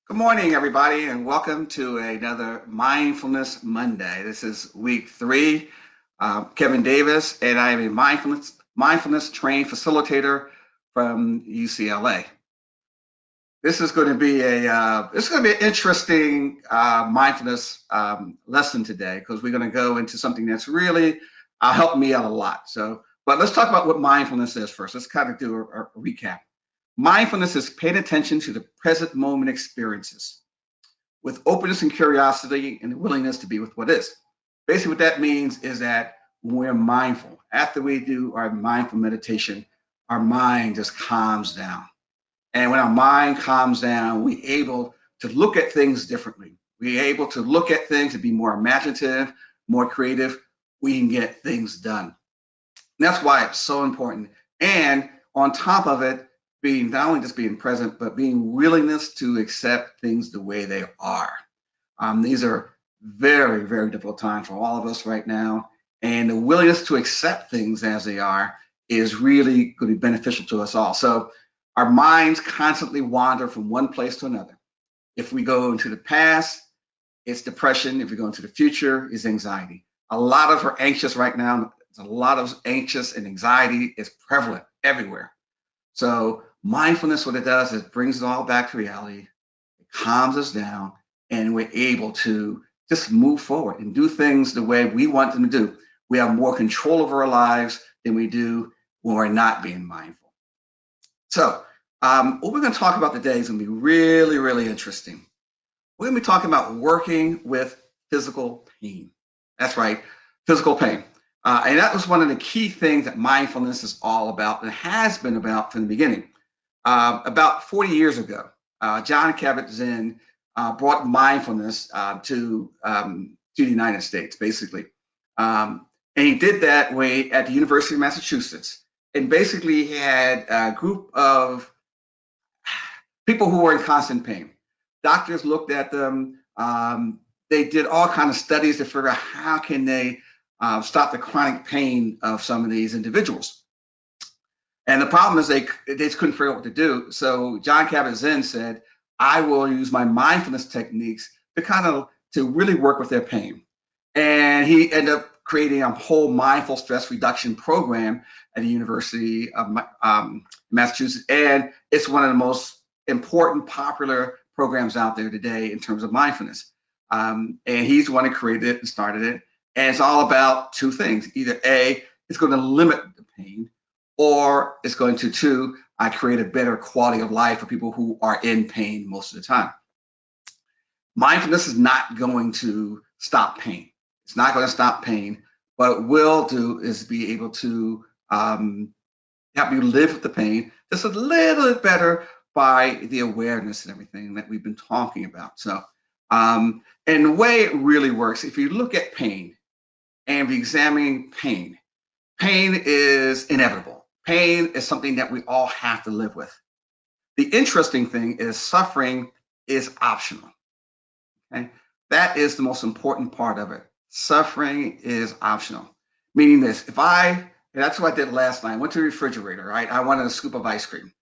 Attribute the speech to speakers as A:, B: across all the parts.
A: Good morning, everybody, and welcome to another Mindfulness Monday. This is week three. Kevin Davis, and I am a mindfulness trained facilitator from UCLA. This is going to be an interesting mindfulness lesson today because we're going to go into something that's really helped me out a lot. But let's talk about what mindfulness is first. Let's kind of do a recap. Mindfulness is paying attention to the present moment experiences with openness and curiosity and the willingness to be with what is. Basically, what that means is that when we're mindful, after we do our mindful meditation, our mind just calms down. And when our mind calms down, we're able to look at things differently. We're able to look at things and be more imaginative, more creative. We can get things done. And that's why it's so important. And on top of it, being not only just being present, but being willingness to accept things the way they are. These are very, very difficult times for all of us right now. And the willingness to accept things as they are is really going to be beneficial to us all. So our minds constantly wander from one place to another. If we go into the past, it's depression. If we go into the future, it's anxiety. A lot of us are anxious right now. A lot of anxious and anxiety is prevalent everywhere. So mindfulness, what it does is it brings it all back to reality. It calms us down, and we're able to just move forward and do things the way we want them to do. We have more control over our lives than we do when we're not being mindful. So what we're going to talk about today is going to be really, really interesting. We're going to be talking about working with physical pain. That's right, physical pain. And that was one of the key things that mindfulness is all about and has been about from the beginning. About 40 years ago, John Kabat-Zinn brought mindfulness to the United States, basically. And he did that way at the University of Massachusetts. And basically, he had a group of people who were in constant pain. Doctors looked at them. They did all kinds of studies to figure out how can they stop the chronic pain of some of these individuals. And the problem is they just couldn't figure out what to do. So John Kabat-Zinn said, I will use my mindfulness techniques to really work with their pain. And he ended up creating a whole mindful stress reduction program at the University of Massachusetts. And it's one of the most important, popular programs out there today in terms of mindfulness. And he's the one who created it and started it. And it's all about two things. Either A, it's going to limit the pain, or it's going to, two, create a better quality of life for people who are in pain most of the time. Mindfulness is not going to stop pain. It's not going to stop pain. What it will do is be able to help you live with the pain just a little bit better by the awareness and everything that we've been talking about. So, and the way it really works, if you look at pain and be examining pain, pain is inevitable. Pain is something that we all have to live with. The interesting thing is suffering is optional. Okay? That is the most important part of it. Suffering is optional. Meaning this, and that's what I did last night. I went to the refrigerator, right? I wanted a scoop of ice cream.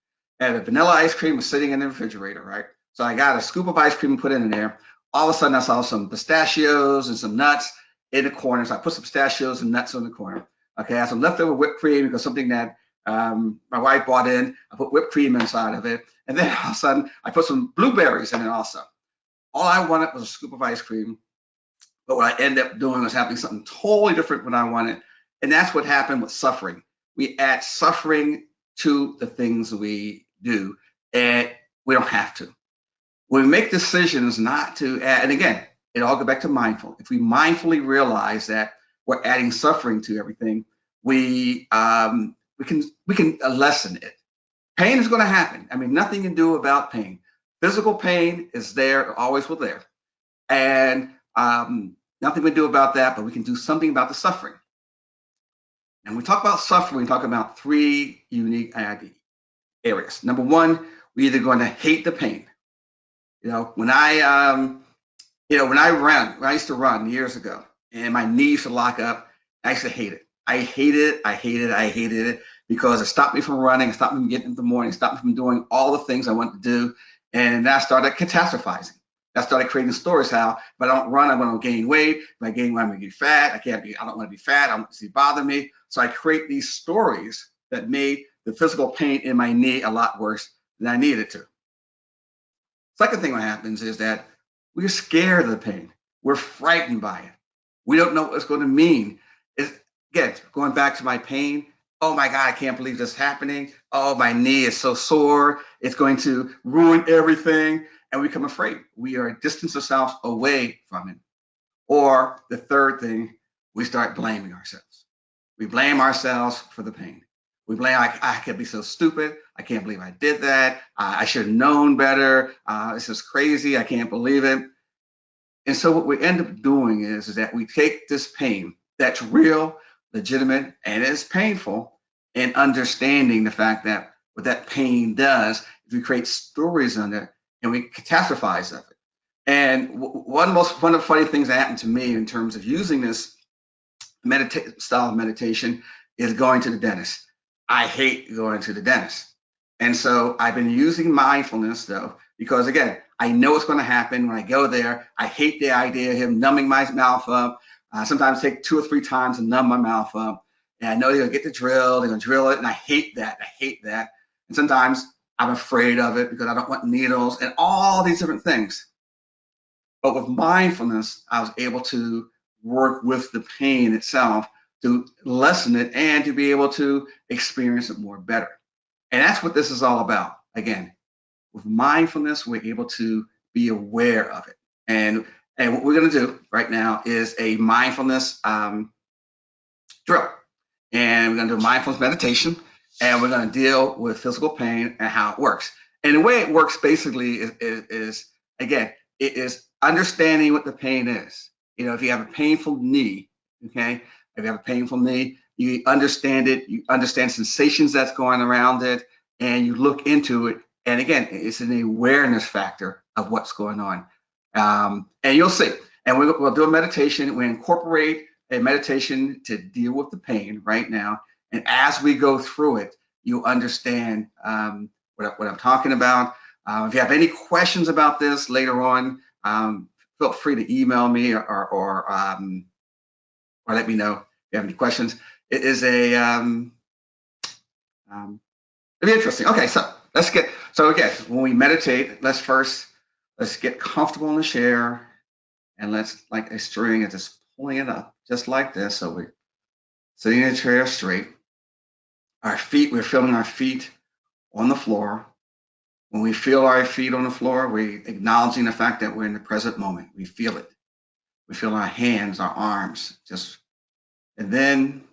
A: And the vanilla ice cream was sitting in the refrigerator, right? So I got a scoop of ice cream and put it in there. All of a sudden I saw some pistachios and some nuts in the corner. So I put some pistachios and nuts in the corner. Okay, I had some leftover whipped cream because something that my wife bought in. I put whipped cream inside of it. And then all of a sudden I put some blueberries in it also. All I wanted was a scoop of ice cream. But what I ended up doing was having something totally different than I wanted. And that's what happened with suffering. We add suffering to the things we do, and we don't have to. When we make decisions not to add, and again, it all goes back to mindful. If we mindfully realize that we're adding suffering to everything, we can lessen it. Pain is going to happen. I mean, nothing you can do about pain. Physical pain is there, always will there, and nothing we can do about that. But we can do something about the suffering. And when we talk about suffering, we talk about three unique areas. Number one, we're either going to hate the pain. When I used to run years ago, and my knees used to lock up, I used to hate it. I hated it because it stopped me from running, it stopped me from getting up in the morning, it stopped me from doing all the things I wanted to do. And I started catastrophizing. I started creating stories how if I don't run, I'm going to gain weight. If I gain weight, I'm going to get fat. I don't want to be fat. I don't want to see bother me. So I create these stories that made the physical pain in my knee a lot worse than I needed to. Second thing that happens is that we're scared of the pain. We're frightened by it. We don't know what it's going to mean. It's, again, going back to my pain. Oh my God, I can't believe this is happening. Oh, my knee is so sore. It's going to ruin everything. And we become afraid. We are distance ourselves away from it. Or the third thing, we start blaming ourselves. We blame ourselves for the pain. We blame, I can't be so stupid. I can't believe I did that. I should have known better. This is crazy. I can't believe it. And so what we end up doing is that we take this pain that's real, legitimate, and is painful, and understanding the fact that what that pain does is we create stories on it and we catastrophize of it. And one of the funny things that happened to me in terms of using this style of meditation is going to the dentist. I hate going to the dentist. And so I've been using mindfulness though, because again, I know what's going to happen when I go there. I hate the idea of him numbing my mouth up. Sometimes take 2 or 3 times to numb my mouth up. And I know they're going to get the drill, they're going to drill it. And I hate that. I hate that. And sometimes I'm afraid of it because I don't want needles and all these different things. But with mindfulness, I was able to work with the pain itself to lessen it and to be able to experience it more better. And that's what this is all about. Again, with mindfulness, we're able to be aware of it. And what we're going to do right now is a mindfulness drill. And we're going to do mindfulness meditation, and we're going to deal with physical pain and how it works. And the way it works basically is again, it is understanding what the pain is. You know, if you have a painful knee, okay, if you have a painful knee, you understand it, you understand sensations that's going around it, and you look into it. And again, it's an awareness factor of what's going on. And you'll see. And we'll do a meditation. We incorporate a meditation to deal with the pain right now. And as we go through it, you understand what I'm talking about. If you have any questions about this later on, feel free to email me or let me know if you have any questions. It is it'll be interesting. Okay, so again, when we meditate, let's get comfortable in the chair, and let's, like a string, and just pulling it up just like this. So we're sitting in the chair straight. We're feeling our feet on the floor. When we feel our feet on the floor, we're acknowledging the fact that we're in the present moment. We feel it. We feel our hands, our arms, and then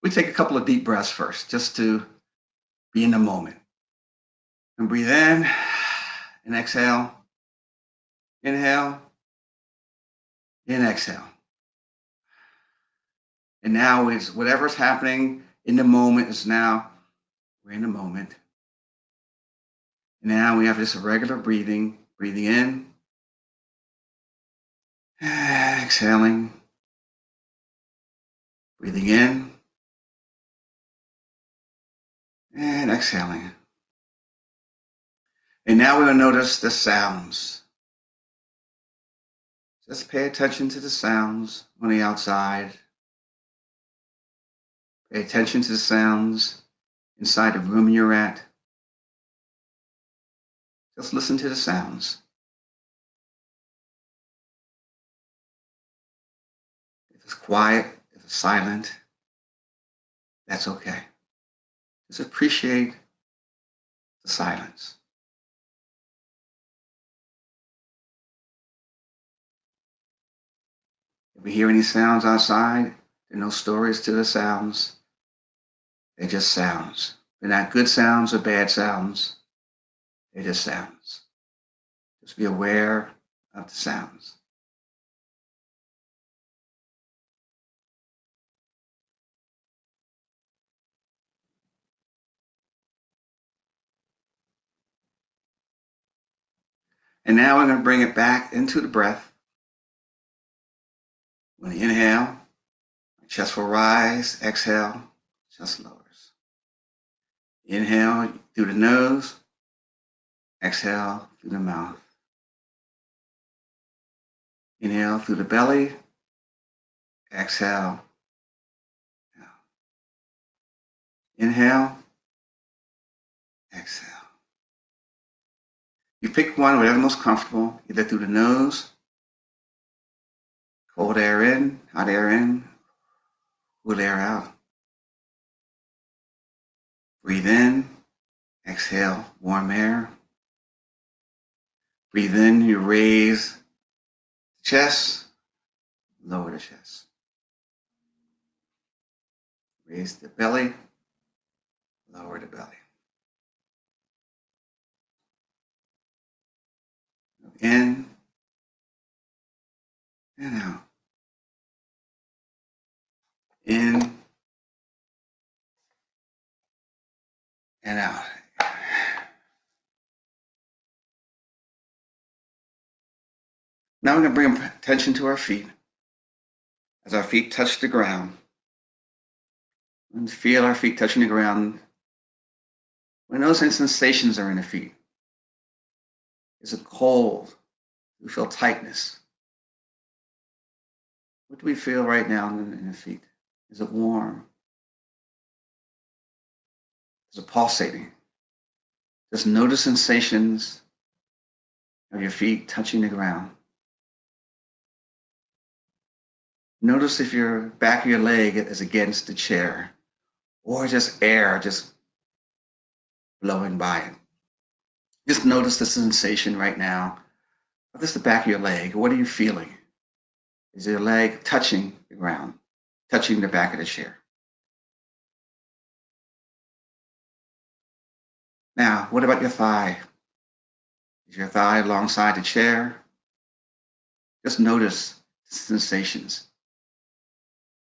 A: we take a couple of deep breaths first, just to be in the moment. And breathe in and exhale. Inhale and exhale. And now is whatever's happening in the moment is now, we're in the moment. And now we have just a regular breathing in, exhaling, breathing in, and exhaling. And now we're going to notice the sounds. Just pay attention to the sounds on the outside. Pay attention to the sounds inside the room you're at. Just listen to the sounds. If it's quiet, if it's silent, that's okay. Just appreciate the silence. If we hear any sounds outside, there are no stories to the sounds. They're just sounds. They're not good sounds or bad sounds. They're just sounds. Just be aware of the sounds. And now we're going to bring it back into the breath. When you inhale, chest will rise. Exhale, chest lowers. Inhale through the nose. Exhale through the mouth. Inhale through the belly. Exhale. Inhale. Exhale. You pick one, whatever most comfortable, either through the nose, cold air in, hot air in, cool air out. Breathe in, exhale, warm air. Breathe in, you raise the chest, lower the chest. Raise the belly, lower the belly. In and out. In and out. Now we're going to bring attention to our feet. As our feet touch the ground, and feel our feet touching the ground. When those sensations are in the feet, is it cold? Do we feel tightness? What do we feel right now in the feet? Is it warm? Is it pulsating? Just notice sensations of your feet touching the ground. Notice if your back of your leg is against the chair or just air just blowing by it. Just notice the sensation right now of just the back of your leg. What are you feeling? Is your leg touching the ground, touching the back of the chair? Now, what about your thigh? Is your thigh alongside the chair? Just notice the sensations,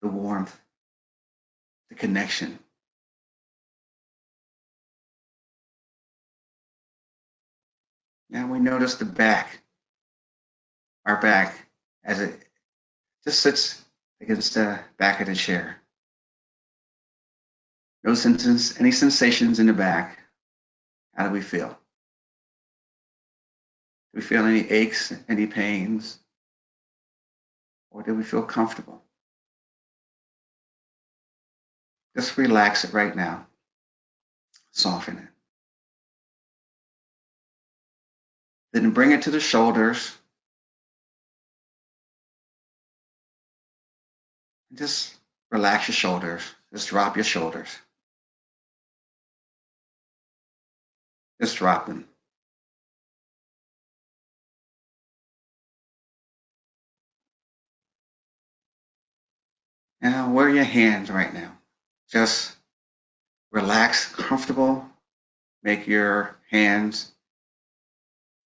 A: the warmth, the connection. Now we notice the back, our back, as it just sits against the back of the chair. No any sensations in the back. How do we feel? Do we feel any aches, any pains? Or do we feel comfortable? Just relax it right now. Soften it. Then bring it to the shoulders. And just relax your shoulders. Just drop your shoulders. Just drop them. Now, where are your hands right now? Just relax, comfortable. Make your hands,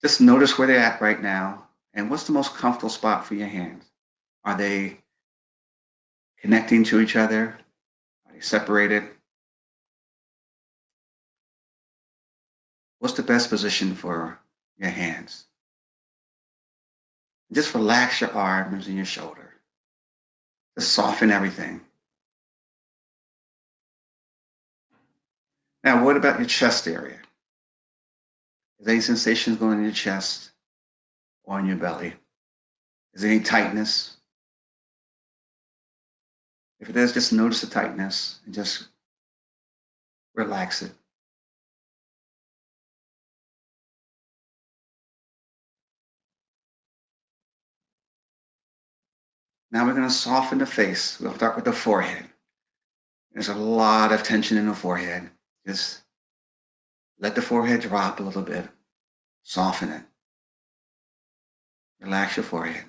A: just notice where they're at right now. And what's the most comfortable spot for your hands? Are they connecting to each other? Are they separated? What's the best position for your hands? Just relax your arms and your shoulder. Just soften everything. Now, what about your chest area? Is there any sensations going in your chest or in your belly? Is there any tightness? If it is, just notice the tightness and just relax it. Now we're going to soften the face. We'll start with the forehead. There's a lot of tension in the forehead. Just let the forehead drop a little bit. Soften it. Relax your forehead.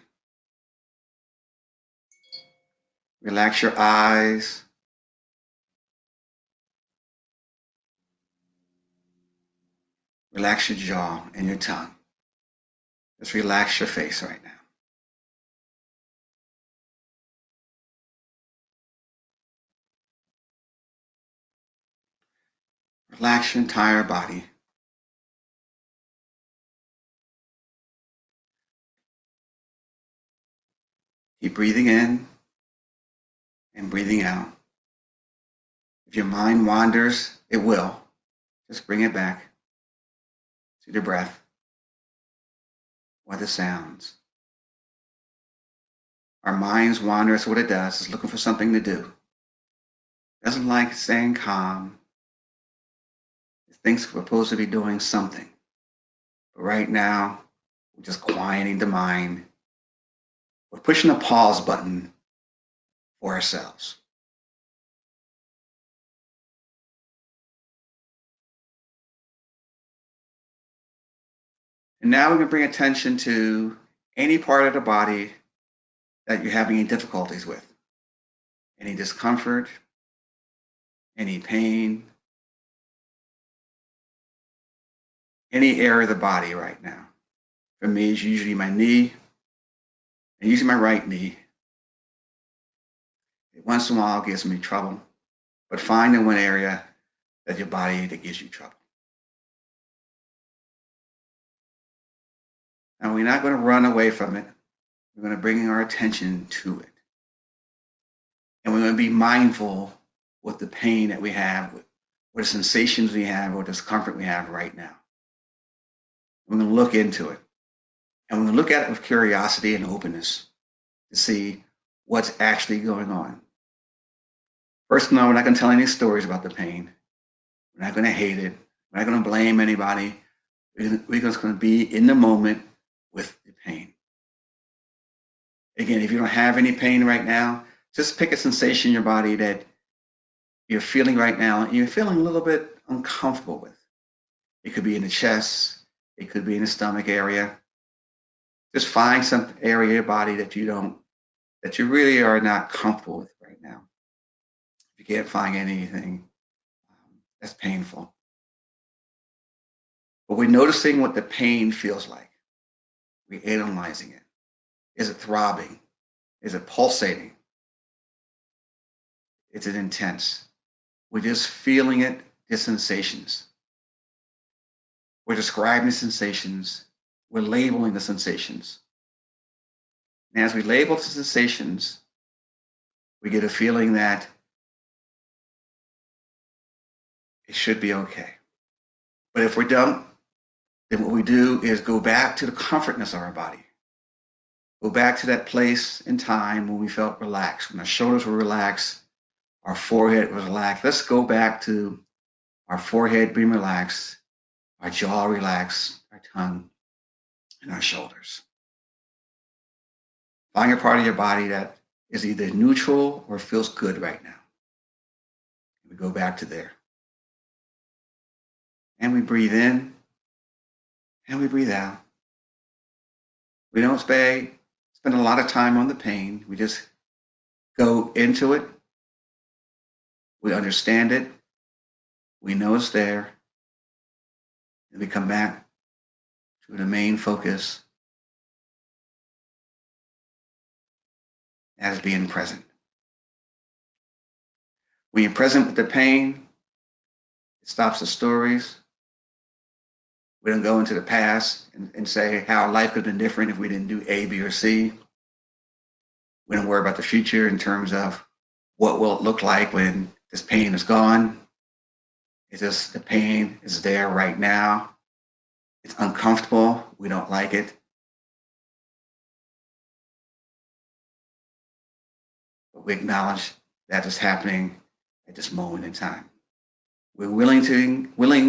A: Relax your eyes. Relax your jaw and your tongue. Just relax your face right now. Relax your entire body. Keep breathing in and breathing out. If your mind wanders, it will. Just bring it back to the breath or the sounds. Our minds wander, so what it does is looking for something to do. It doesn't like staying calm. It thinks we're supposed to be doing something. But right now, we're just quieting the mind. We're pushing the pause button for ourselves. And now we can bring attention to any part of the body that you're having any difficulties with. Any discomfort, any pain, any area of the body right now. For me, it's usually my knee, and usually my right knee. Once in a while, it gives me trouble, but find in one area that your body that gives you trouble. Now, we're not going to run away from it. We're going to bring our attention to it. And we're going to be mindful with the pain that we have, with the sensations we have, or discomfort we have right now. We're going to look into it. And we're going to look at it with curiosity and openness to see what's actually going on. First, no, we're not going to tell any stories about the pain. We're not going to hate it. We're not going to blame anybody. We're just going to be in the moment with the pain. Again, if you don't have any pain right now, just pick a sensation in your body that you're feeling right now and you're feeling a little bit uncomfortable with. It could be in the chest. It could be in the stomach area. Just find some area of your body that you really are not comfortable with right now. If you can't find anything that's painful. But we're noticing what the pain feels like. We're analyzing it. Is it throbbing? Is it pulsating? Is it intense? We're just feeling it, the sensations. We're describing the sensations. We're labeling the sensations. And as we label the sensations, we get a feeling that it should be okay. But if we're done, then what we do is go back to the comfortness of our body. Go back to that place in time when we felt relaxed, when our shoulders were relaxed, our forehead was relaxed. Let's go back to our forehead being relaxed, our jaw relaxed, our tongue, and our shoulders. Find a part of your body that is either neutral or feels good right now. We go back to there. And we breathe in and we breathe out. We don't spend a lot of time on the pain. We just go into it. We understand it. We know it's there. And we come back to the main focus as being present. When you're present with the pain, it stops the stories. We don't go into the past and say how life could have been different if we didn't do A, B, or C. We don't worry about the future in terms of what will it look like when this pain is gone. It's just the pain is there right now. It's uncomfortable. We don't like it. But we acknowledge that is happening at this moment in time. We're willing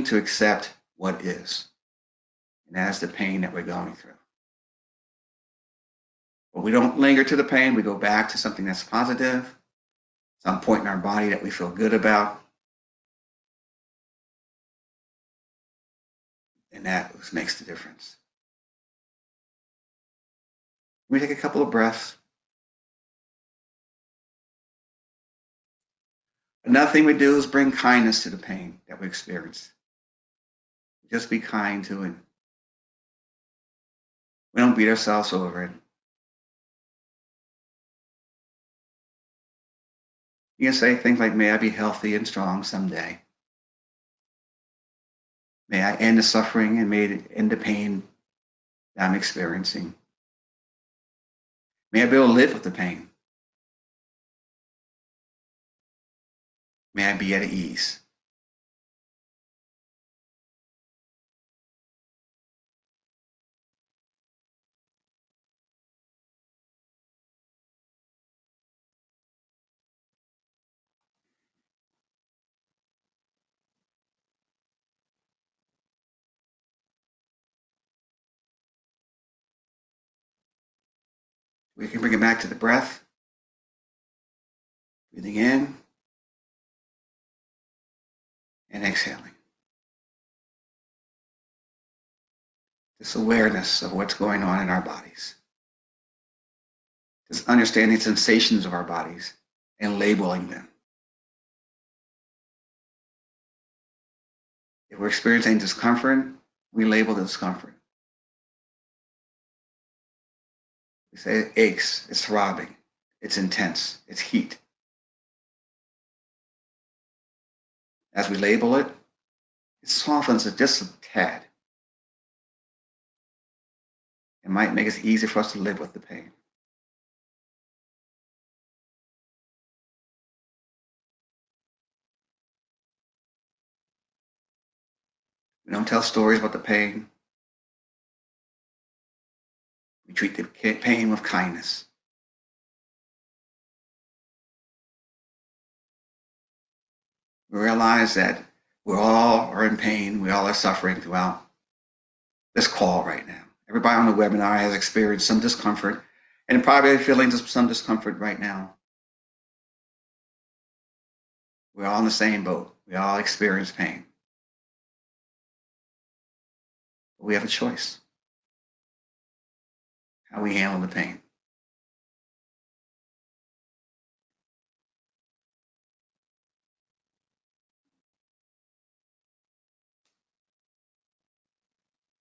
A: to accept what is. And that's the pain that we're going through. But we don't linger to the pain. We go back to something that's positive, some point in our body that we feel good about. And that makes the difference. We take a couple of breaths. Another thing we do is bring kindness to the pain that we experience. Just be kind to it. We don't beat ourselves over it. You can say things like, may I be healthy and strong someday. May I end the suffering and may it end the pain that I'm experiencing. May I be able to live with the pain. May I be at ease. We can bring it back to the breath, breathing in and exhaling. This awareness of what's going on in our bodies. This understanding sensations of our bodies and labeling them. If we're experiencing discomfort, we label the discomfort. We say it aches, it's throbbing, it's intense, it's heat. As we label it, it softens it just a tad. It might make it easier for us to live with the pain. We don't tell stories about the pain. We treat the pain with kindness. We realize that we all are in pain. We all are suffering throughout this call right now. Everybody on the webinar has experienced some discomfort and probably feeling some discomfort right now. We're all in the same boat. We all experience pain. But we have a choice how we handle the pain.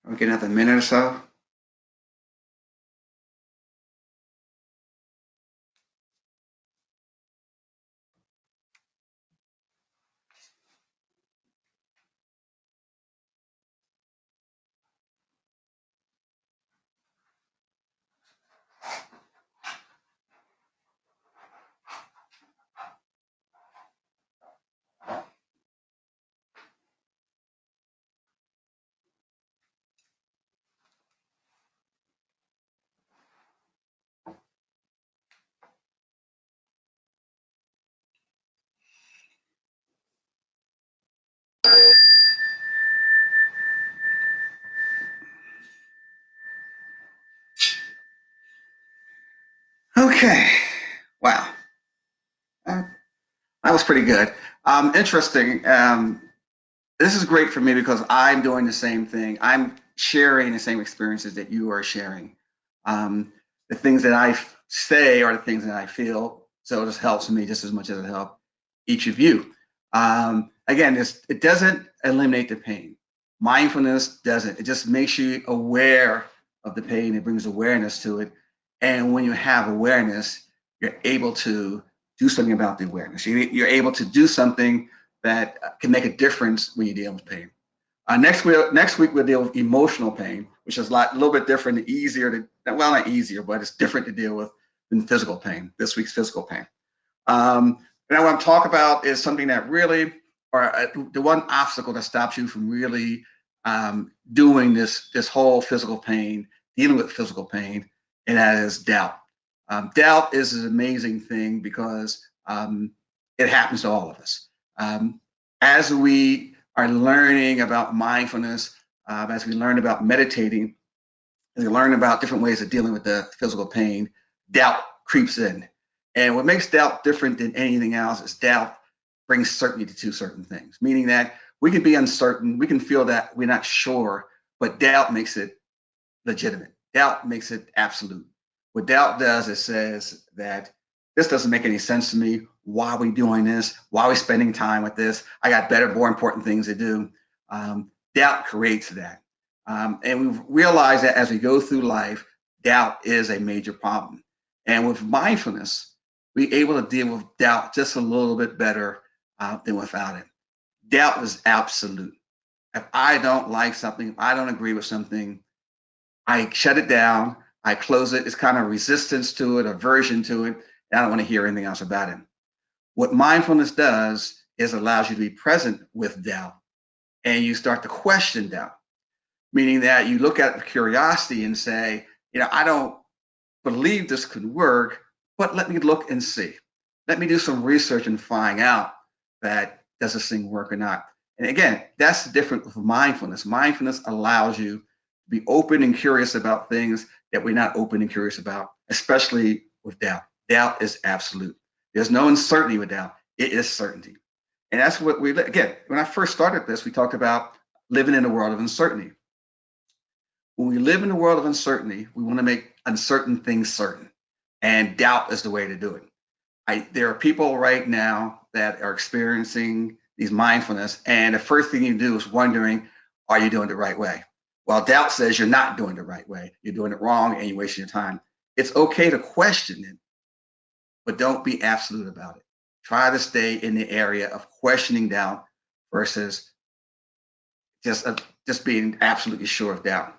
A: We get another minute or so. Okay. Wow. That was pretty good. Interesting. This is great for me because I'm doing the same thing. I'm sharing the same experiences that you are sharing. The things that I say are the things that I feel. So this helps me just as much as it helps each of you. Again, it doesn't eliminate the pain. Mindfulness doesn't. It just makes you aware of the pain. It brings awareness to it. And when you have awareness, you're able to do something about the awareness. You're able to do something that can make a difference when you deal with pain. Next week we'll deal with emotional pain, which is a little bit different, easier to, well, not easier, but it's different to deal with than physical pain. This week's physical pain. And I want to talk about is something that really, or the one obstacle that stops you from really doing this whole physical pain, dealing with physical pain, and that is doubt. Doubt is an amazing thing because it happens to all of us. As we are learning about mindfulness, as we learn about meditating, as we learn about different ways of dealing with the physical pain, doubt creeps in. And what makes doubt different than anything else is doubt brings certainty to certain things, meaning that we can be uncertain, we can feel that we're not sure, but doubt makes it legitimate. Doubt makes it absolute. What doubt does, it says that this doesn't make any sense to me. Why are we doing this? Why are we spending time with this? I got better, more important things to do. Doubt creates that. And we've realized that as we go through life, doubt is a major problem. And with mindfulness, we're able to deal with doubt just a little bit better than without it. Doubt is absolute. If I don't like something, if I don't agree with something, I shut it down, I close it. It's kind of resistance to it, aversion to it. And I don't want to hear anything else about it. What mindfulness does is allows you to be present with doubt and you start to question doubt, meaning that you look at it with curiosity and say, I don't believe this could work, but let me look and see. Let me do some research and find out that does this thing work or not. And again, that's the difference with mindfulness. Mindfulness allows you to be open and curious about things that we're not open and curious about especially with doubt. Doubt is absolute. There's no uncertainty with doubt. It is certainty. And that's what again, when I first started this, we talked about living in a world of uncertainty. When we live in a world of uncertainty, we want to make uncertain things certain. And doubt is the way to do it. There are people right now that are experiencing these mindfulness, and the first thing you do is wondering, are you doing it the right way? Well, doubt says you're not doing it the right way. You're doing it wrong and you're wasting your time. It's okay to question it, but don't be absolute about it. Try to stay in the area of questioning doubt versus just being absolutely sure of doubt.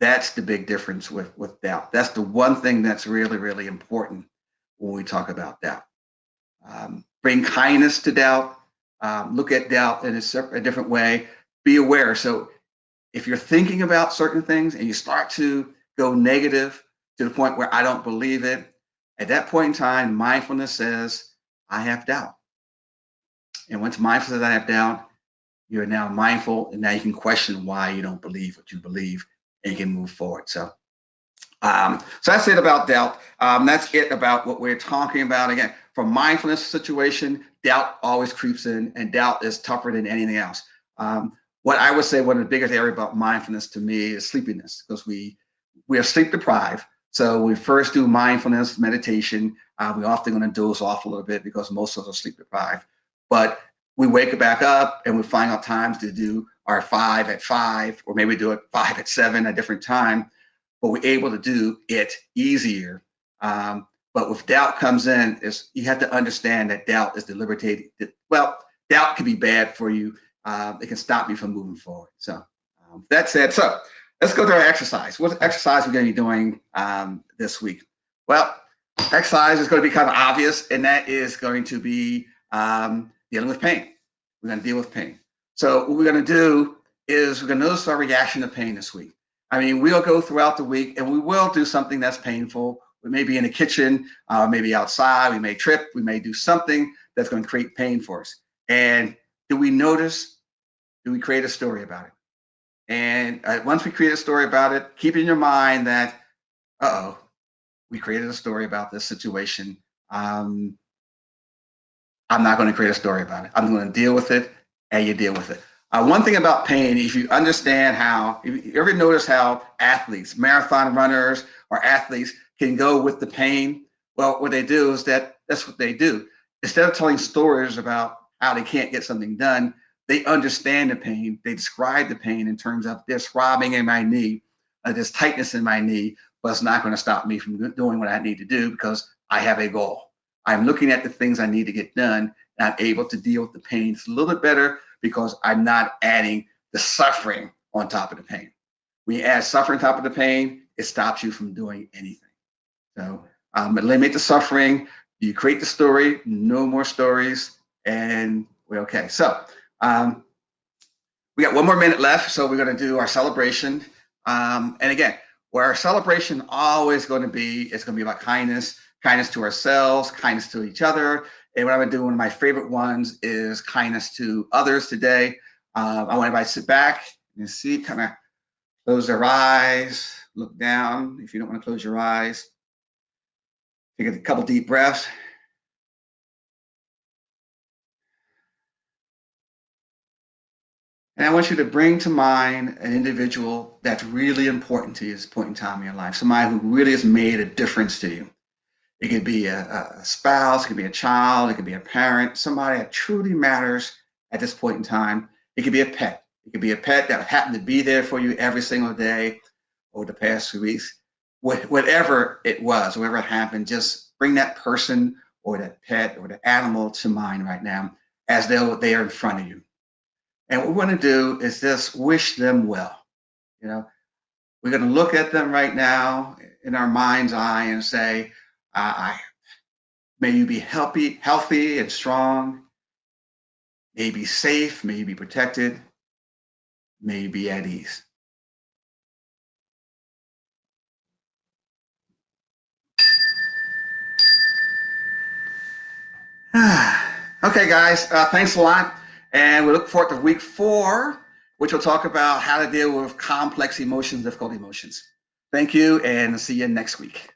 A: That's the big difference with doubt. That's the one thing that's really, really important when we talk about doubt. Bring kindness to doubt. Look at doubt in a different way. Be aware. So if you're thinking about certain things and you start to go negative to the point where I don't believe it, at that point in time, mindfulness says, I have doubt. And once mindfulness says I have doubt, you're now mindful, and now you can question why you don't believe what you believe, and you can move forward. So that's it about doubt. That's it about what we're talking about. Again, from mindfulness situation, doubt always creeps in, and doubt is tougher than anything else. What I would say one of the biggest areas about mindfulness to me is sleepiness, because we are sleep deprived. So we first do mindfulness meditation. We're often going to doze off a little bit because most of us are sleep deprived. But we wake back up and we find out times to do our 5 at 5, or maybe do it 5 at 7 at a different time. But we're able to do it easier. But with doubt comes in, you have to understand that doubt is debilitating. Well, doubt can be bad for you. It can stop you from moving forward. So that said, so let's go to our exercise. What exercise are we going to be doing this week? Well, exercise is going to be kind of obvious, and that is going to be dealing with pain. We're going to deal with pain. So what we're going to do is we're going to notice our reaction to pain this week. I mean, we'll go throughout the week and we will do something that's painful. We may be in the kitchen, maybe outside, we may trip, we may do something that's going to create pain for us. And do we notice? Do we create a story about it? And once we create a story about it, keep in your mind that, we created a story about this situation. I'm not going to create a story about it. I'm going to deal with it, and you deal with it. One thing about pain, if you understand if you ever notice how athletes, marathon runners or athletes can go with the pain, well, what they do is that's what they do. Instead of telling stories about how they can't get something done, they understand the pain. They describe the pain in terms of this throbbing in my knee, this tightness in my knee, but it's not going to stop me from doing what I need to do because I have a goal. I'm looking at the things I need to get done, and I'm able to deal with the pain. It's a little bit better because I'm not adding the suffering on top of the pain. When you add suffering on top of the pain, it stops you from doing anything. So eliminate the suffering. You create the story, no more stories, and we're okay. So we got 1 more minute left, so we're going to do our celebration. And again, where our celebration always going to be, it's going to be about kindness to ourselves, kindness to each other. And what I'm going to do, one of my favorite ones is kindness to others today. I want everybody to sit back and see, kind of close their eyes, look down if you don't want to close your eyes. Take a couple deep breaths. And I want you to bring to mind an individual that's really important to you at this point in time in your life, somebody who really has made a difference to you. It could be a spouse, it could be a child, it could be a parent, somebody that truly matters at this point in time. It could be a pet. It could be a pet that happened to be there for you every single day over the past 2 weeks. Whatever it was, whatever happened, just bring that person or that pet or the animal to mind right now as though they are in front of you. And what we want to do is just wish them well. You know, we're going to look at them right now in our mind's eye and say, may you be healthy and strong. May you be safe. May you be protected. May you be at ease. Okay, guys, thanks a lot. And we look forward to week 4, which will talk about how to deal with complex emotions, difficult emotions. Thank you, and see you next week.